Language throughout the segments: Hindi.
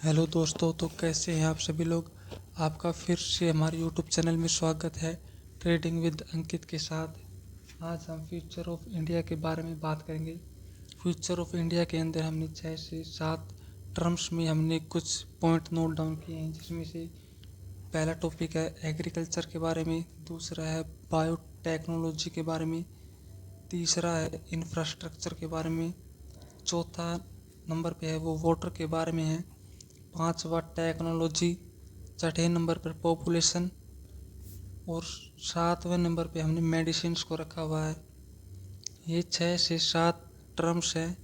हेलो दोस्तों, तो कैसे हैं आप सभी लोग। आपका फिर से हमारे यूट्यूब चैनल में स्वागत है ट्रेडिंग विद अंकित के साथ। आज हम फ्यूचर ऑफ इंडिया के बारे में बात करेंगे। फ्यूचर ऑफ इंडिया के अंदर हमने 6 से 7 टर्म्स में हमने कुछ पॉइंट नोट डाउन किए हैं, जिसमें से पहला टॉपिक है एग्रीकल्चर के बारे में, दूसरा है बायोटेक्नोलॉजी के बारे में, तीसरा है इंफ्रास्ट्रक्चर के बारे में, चौथा नंबर पे है वो वाटर के बारे में है, पांचवा टेक्नोलॉजी, छठे नंबर पर पॉपुलेशन और सातवें नंबर पे हमने मेडिसिन्स को रखा हुआ है। ये 6 से 7 टर्म्स हैं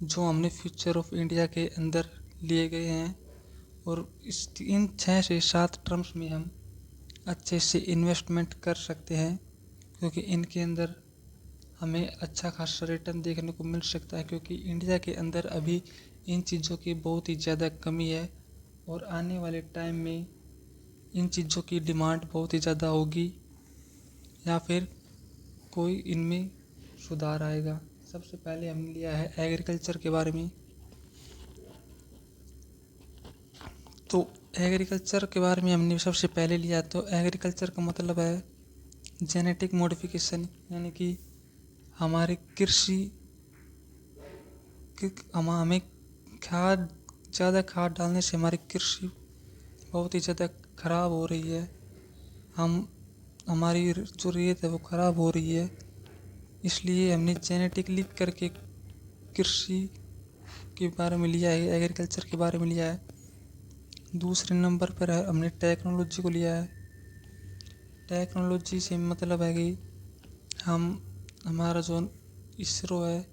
जो हमने फ्यूचर ऑफ इंडिया के अंदर लिए गए हैं, और इन 6 से 7 टर्म्स में हम अच्छे से इन्वेस्टमेंट कर सकते हैं, क्योंकि इनके अंदर हमें अच्छा खासा रिटर्न देखने को मिल सकता है। क्योंकि इंडिया के अंदर अभी इन चीज़ों की बहुत ही ज़्यादा कमी है, और आने वाले टाइम में इन चीज़ों की डिमांड बहुत ही ज़्यादा होगी, या फिर कोई इनमें सुधार आएगा। सबसे पहले हमने लिया है एग्रीकल्चर के बारे में। तो एग्रीकल्चर के बारे में हमने सबसे पहले लिया, तो एग्रीकल्चर का मतलब है जेनेटिक मॉडिफिकेशन, यानी कि हमारे कृषि हमें ज़्यादा खाद डालने से हमारी कृषि बहुत ही ज़्यादा ख़राब हो रही है। हमारी जो रेत है वो ख़राब हो रही है, इसलिए हमने जेनेटिकली करके कृषि के बारे में लिया है, एग्रीकल्चर के बारे में लिया है। दूसरे नंबर पर है हमने टेक्नोलॉजी को लिया है। टेक्नोलॉजी से मतलब है कि हमारा जो इसरो है,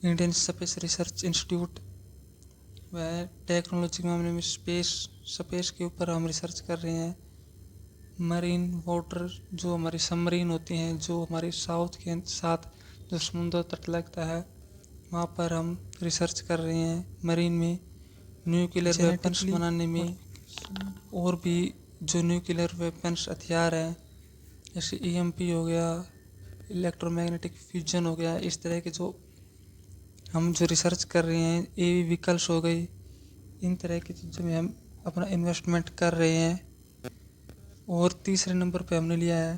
इंडियन स्पेस रिसर्च इंस्टीट्यूट, वह टेक्नोलॉजी के मामले में स्पेस के ऊपर हम रिसर्च कर रहे हैं। मरीन वाटर, जो हमारी सबमरीन होती हैं, जो हमारे साउथ के साथ जो समुद्र तट लगता है, वहाँ पर हम रिसर्च कर रहे हैं। मरीन में न्यूक्लियर वेपन्स बनाने में, और भी जो न्यूक्लियर वेपन्स हथियार हैं, जैसे ईएमपी हो गया, इलेक्ट्रोमैग्नेटिक फ्यूजन हो गया, इस तरह के जो हम जो रिसर्च कर रहे हैं, एवी व्हीकल्स हो गई, इन तरह की चीज़ों में हम अपना इन्वेस्टमेंट कर रहे हैं। और तीसरे नंबर पे हमने लिया है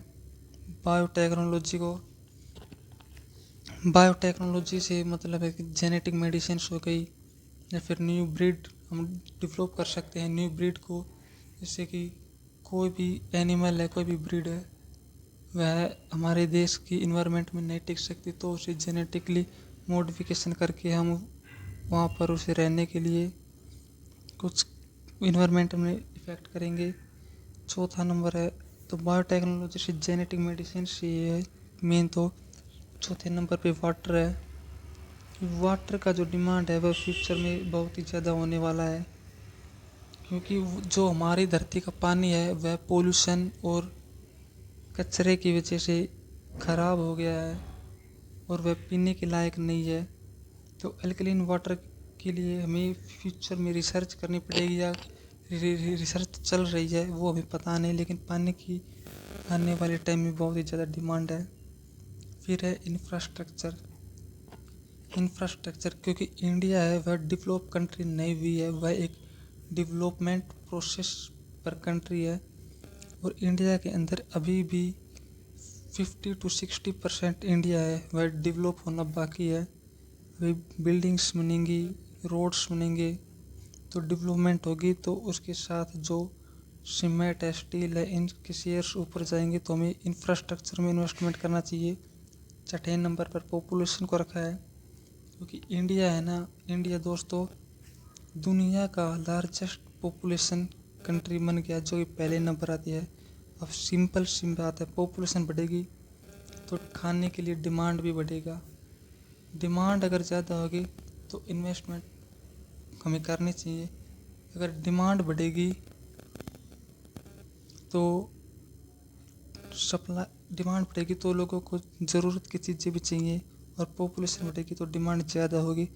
बायोटेक्नोलॉजी को। बायोटेक्नोलॉजी से मतलब है कि जेनेटिक मेडिसिन्स हो गई, या फिर न्यू ब्रीड हम डेवलप कर सकते हैं, न्यू ब्रीड को। जैसे कि कोई भी एनिमल है, कोई भी ब्रीड है, वह हमारे देश की इन्वायरमेंट में नहीं टिक सकती, तो उसे जेनेटिकली मॉडिफिकेशन करके हम वहाँ पर उसे रहने के लिए कुछ इन्वायरमेंट में इफ़ेक्ट करेंगे। चौथा नंबर है, तो बायोटेक्नोलॉजी से जेनेटिक मेडिसिन से है मेन। तो चौथे नंबर पे वाटर है। वाटर का जो डिमांड है वह फ्यूचर में बहुत ही ज़्यादा होने वाला है, क्योंकि जो हमारी धरती का पानी है वह पोल्यूशन और कचरे की वजह से ख़राब हो गया है, और वह पीने के लायक नहीं है। तो अल्कलीन वाटर के लिए हमें फ्यूचर में रिसर्च करनी पड़ेगी, या रिसर्च चल रही है, वो हमें पता नहीं, लेकिन पानी की आने वाले टाइम में बहुत ही ज़्यादा डिमांड है। फिर है इंफ्रास्ट्रक्चर, क्योंकि इंडिया है वह डेवलप कंट्री नहीं हुई है, वह एक डेवलपमेंट प्रोसेस पर कंट्री है, और इंडिया के अंदर अभी भी 50 to 60% इंडिया है वह डेवलप होना बाकी है। अभी बिल्डिंग्स बनेंगी, रोड्स बनेंगे, तो डेवलपमेंट होगी, तो उसके साथ जो सीमेंट है, स्टील है, इनके शेयर्स ऊपर जाएंगे, तो हमें इंफ्रास्ट्रक्चर में इन्वेस्टमेंट करना चाहिए। छठे नंबर पर पॉपुलेशन को रखा है, क्योंकि इंडिया है ना, इंडिया दोस्तों दुनिया का लार्जेस्ट पॉपुलेशन कंट्री बन गया, जो कि पहले नंबर आती है। अब सिंपल सी बात है, पॉपुलेशन बढ़ेगी तो खाने के लिए डिमांड भी बढ़ेगा। डिमांड अगर ज़्यादा होगी तो इन्वेस्टमेंट हमें करनी चाहिए। अगर डिमांड बढ़ेगी तो डिमांड बढ़ेगी तो लोगों को ज़रूरत की चीज़ें भी चाहिए, और पॉपुलेशन बढ़ेगी तो डिमांड ज़्यादा होगी।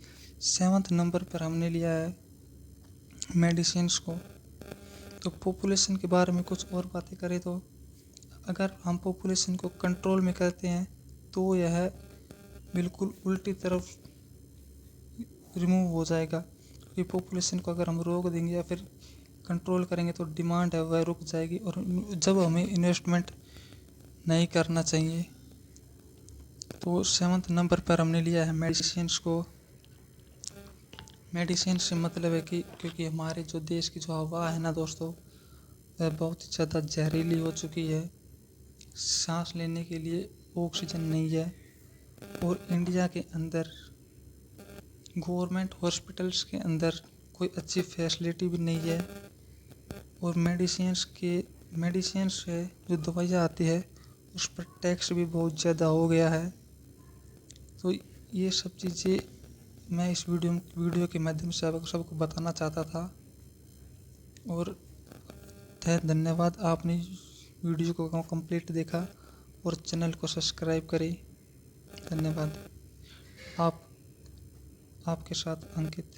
7th नंबर पर हमने लिया है मेडिसिन्स को। तो पॉपुलेशन के बारे में कुछ और बातें करें, तो अगर हम पॉपुलेशन को कंट्रोल में करते हैं तो यह बिल्कुल उल्टी तरफ रिमूव हो जाएगा, क्योंकि पॉपुलेशन को अगर हम रोक देंगे या फिर कंट्रोल करेंगे तो डिमांड है वह रुक जाएगी, और जब हमें इन्वेस्टमेंट नहीं करना चाहिए। तो 7th नंबर पर हमने लिया है मेडिसिन्स को। मेडिसिन से मतलब है कि क्योंकि हमारे जो देश की जो हवा है ना दोस्तों, वह बहुत ही ज़्यादा जहरीली हो चुकी है, सांस लेने के लिए ऑक्सीजन नहीं है, और इंडिया के अंदर गवर्नमेंट हॉस्पिटल्स के अंदर कोई अच्छी फैसिलिटी भी नहीं है, और मेडिसिन से जो दवाइयाँ आती है उस पर टैक्स भी बहुत ज़्यादा हो गया है। तो ये सब चीज़ें मैं इस वीडियो के माध्यम से आप सबको बताना चाहता था। और धन्यवाद, आपने वीडियो को कंप्लीट देखा और चैनल को सब्सक्राइब करें। धन्यवाद। आपके साथ अंकित।